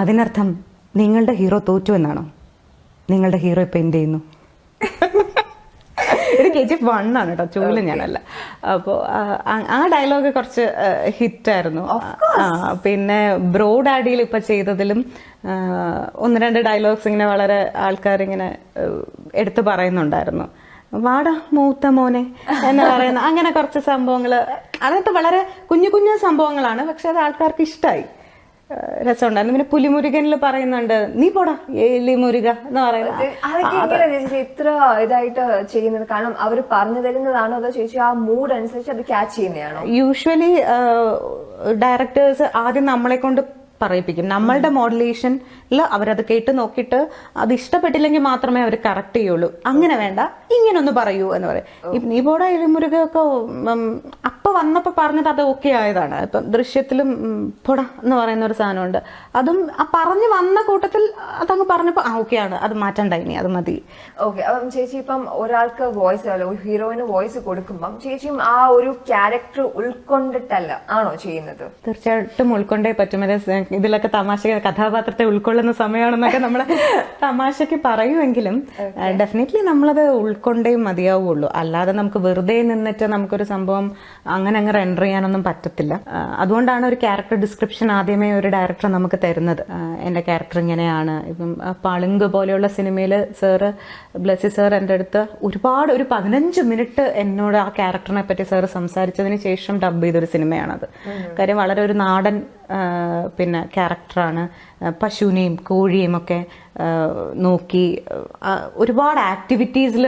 അതിനർത്ഥം നിങ്ങളുടെ ഹീറോ തോറ്റു എന്നാണോ? നിങ്ങളുടെ ഹീറോ ഇപ്പം എന്ത് ചെയ്യുന്നു? ഇത് KGF 1 ആണ് കേട്ടോ, 2 ഞാനല്ല. അപ്പോൾ ആ ഡയലോഗ് കുറച്ച് ഹിറ്റായിരുന്നു. പിന്നെ ബ്രോ ഡാഡിയിൽ ഇപ്പം ചെയ്തതിലും 1-2 ഡയലോഗ്സ് ഇങ്ങനെ വളരെ ആൾക്കാരിങ്ങനെ എടുത്തു പറയുന്നുണ്ടായിരുന്നു. വാടാ മൂത്ത മോനെ എന്ന് പറയുന്ന അങ്ങനെ കുറച്ച് സംഭവങ്ങൾ, അതൊക്കെ വളരെ കുഞ്ഞു കുഞ്ഞു സംഭവങ്ങളാണ്, പക്ഷെ അത് ആൾക്കാർക്ക് ഇഷ്ടമായി, രസമുണ്ടായിരുന്നു. പിന്നെ പുലിമുരുകനിൽ പറയുന്നുണ്ട് നീ പോടാ എലി മുരുക എന്ന് പറയുന്നത്. അതൊക്കെ ഇത്ര ഇതായിട്ട് ചെയ്യുന്നത് കാരണം അവർ പറഞ്ഞു തരുന്നതാണോ അതോ ചേച്ചി ആ മൂഡ് അനുസരിച്ച് അത് ക്യാച്ച് ചെയ്യുന്നതാണോ? യൂഷ്വലി ഡയറക്ടേഴ്സ് ആദ്യം നമ്മളെ കൊണ്ട് പറയിപ്പിക്കും. നമ്മളുടെ മോഡുലേഷനിൽ അവരത് കേട്ട് നോക്കിയിട്ട് അത് ഇഷ്ടപ്പെട്ടില്ലെങ്കിൽ മാത്രമേ അവർ കറക്റ്റ് ചെയ്യുള്ളൂ. അങ്ങനെ വേണ്ട, ഇങ്ങനെ ഒന്ന് പറയൂ എന്ന് പറയും. നീ പോടാ എലിമുരുകൊക്കെ അപ്പൊ വന്നപ്പോ പറഞ്ഞത് അത് ഓക്കെ ആയതാണ്. ഇപ്പം ദൃശ്യത്തിലും പോടാ എന്ന് പറയുന്ന ഒരു സാധനമുണ്ട്, അതും ആ പറഞ്ഞു വന്ന കൂട്ടത്തിൽ അതങ്ങ് പറഞ്ഞപ്പോ ഓക്കെ ആണ്, അത് മാറ്റണ്ട, ഇനി അത് മതി. ഓക്കെ. അപ്പം ചേച്ചി ഇപ്പം ഒരാൾക്ക് വോയിസ് ഒരു ഹീറോയിന് വോയിസ് കൊടുക്കുമ്പം ചേച്ചിയും ആ ഒരു ക്യാരക്ടർ ഉൾക്കൊണ്ടിട്ടല്ല ആണോ ചെയ്യുന്നത്? തീർച്ചയായിട്ടും ഉൾക്കൊണ്ടേ പറ്റും. ഇതിലൊക്കെ തമാശ കഥാപാത്രത്തെ ഉൾക്കൊള്ളുന്ന സമയമാണെന്നൊക്കെ നമ്മൾ തമാശക്ക് പറയുമെങ്കിലും ഡെഫിനറ്റ്ലി നമ്മളത് ഉൾക്കൊണ്ടേ മതിയാവുള്ളൂ. അല്ലാതെ നമുക്ക് വെറുതെ നിന്നിട്ട് നമുക്കൊരു സംഭവം അങ്ങനെ അങ്ങ് റെൻഡർ ചെയ്യാനൊന്നും പറ്റത്തില്ല. അതുകൊണ്ടാണ് ഒരു ക്യാരക്ടർ ഡിസ്ക്രിപ്ഷൻ ആദ്യമേ ഒരു ഡയറക്ടർ നമുക്ക് തരുന്നത്. എൻ്റെ ക്യാരക്ടർ ഇങ്ങനെയാണ്. ഇപ്പം പളുങ്ക് പോലെയുള്ള സിനിമയിൽ ബ്ലസ്സി സാർ എൻ്റെ അടുത്ത് ഒരു 15 മിനിറ്റ് എന്നോട് ആ ക്യാരക്ടറിനെ പറ്റി സാർ സംസാരിച്ചതിന് ശേഷം ഡബ് ചെയ്തൊരു സിനിമയാണത്. കാര്യം വളരെ ഒരു നാടൻ പിന്നെ ക്യാരക്ടറാണ്. പശുവിനെയും കോഴിയെയും ഒക്കെ നോക്കി ഒരുപാട് ആക്ടിവിറ്റീസിൽ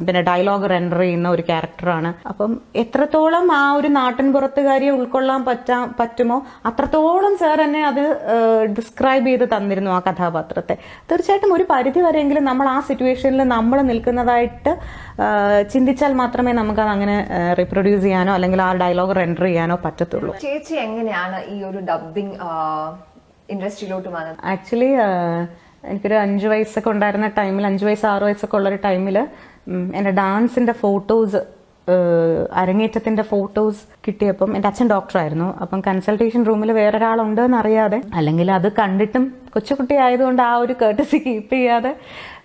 പിന്നെ ഡയലോഗ് റെൻഡർ ചെയ്യുന്ന ഒരു ക്യാരക്ടറാണ്. അപ്പം എത്രത്തോളം ആ ഒരു നാട്ടിൻപുറത്തുകാരിയെ ഉൾക്കൊള്ളാൻ പറ്റുമോ അത്രത്തോളം സാർ എന്നെ അത് ഡിസ്ക്രൈബ് ചെയ്ത് തന്നിരുന്നു ആ കഥാപാത്രത്തെ. തീർച്ചയായിട്ടും ഒരു പരിധി വരെയെങ്കിലും നമ്മൾ ആ സിറ്റുവേഷനിൽ നമ്മൾ നിൽക്കുന്നതായിട്ട് ചിന്തിച്ചാൽ മാത്രമേ നമുക്കത് അങ്ങനെ റീപ്രൊഡ്യൂസ് ചെയ്യാനോ അല്ലെങ്കിൽ ആ ഡയലോഗ് റെൻഡർ ചെയ്യാനോ പറ്റത്തുള്ളൂ. ചേച്ചി എങ്ങനെയാണ് ഈ ഒരു ഡബിംഗ് ഇൻഡസ്ട്രിയിലോട്ട് വന്നത്? ആക്ച്വലി എനിക്കൊരു 5 വയസ്സൊക്കെ ഉണ്ടായിരുന്ന ടൈമിൽ, 5 വയസ്സ് 6 വയസ്സൊക്കെ ഉള്ളൊരു ടൈമിൽ എൻ്റെ ഡാൻസിൻ്റെ ഫോട്ടോസ്, അരങ്ങേറ്റത്തിന്റെ ഫോട്ടോസ് കിട്ടിയപ്പം എൻ്റെ അച്ഛൻ ഡോക്ടറായിരുന്നു. അപ്പം കൺസൾട്ടേഷൻ റൂമിൽ വേറൊരാളുണ്ടെന്ന് അറിയാതെ, അല്ലെങ്കിൽ അത് കണ്ടിട്ടും കൊച്ചുകുട്ടി ആയതുകൊണ്ട് ആ ഒരു കേർട്ടസി കീപ്പ് ചെയ്യാതെ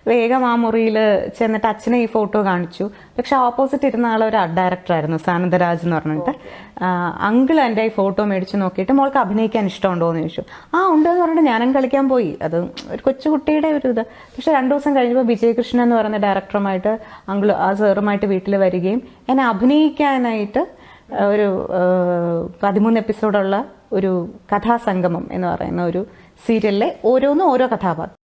വേഗം ആ മുറിയിൽ ചെന്നിട്ട് അച്ഛനെ ഈ ഫോട്ടോ കാണിച്ചു. പക്ഷെ ഓപ്പോസിറ്റ് ഇരുന്ന ആളൊരു ആർട്ട് ഡയറക്ടറായിരുന്നു, സാനന്ദരാജ് എന്ന് പറഞ്ഞിട്ട്. അങ്കിൾ എൻ്റെ ഈ ഫോട്ടോ മേടിച്ച് നോക്കിയിട്ട് മോൾക്ക് അഭിനയിക്കാൻ ഇഷ്ടമുണ്ടോ എന്ന് ചോദിച്ചു. ഉണ്ടെന്ന് പറഞ്ഞിട്ട് ഞാനും കളിക്കാൻ പോയി. അത് ഒരു കൊച്ചുകുട്ടിയുടെ ഒരു ഇത്. പക്ഷെ 2 ദിവസം കഴിഞ്ഞപ്പോൾ വിജയകൃഷ്ണൻ എന്ന് പറയുന്ന ഡയറക്ടറുമായിട്ട് അങ്കിൾ ആ സാറുമായിട്ട് വീട്ടിൽ വരികയും എന്നെ അഭിനയിക്കാനായിട്ട് ഒരു 13 എപ്പിസോഡുള്ള ഒരു കഥാസംഗമം എന്ന് പറയുന്ന ഒരു സീരിയലിലെ ഓരോന്നും ഓരോ കഥാപാത്രം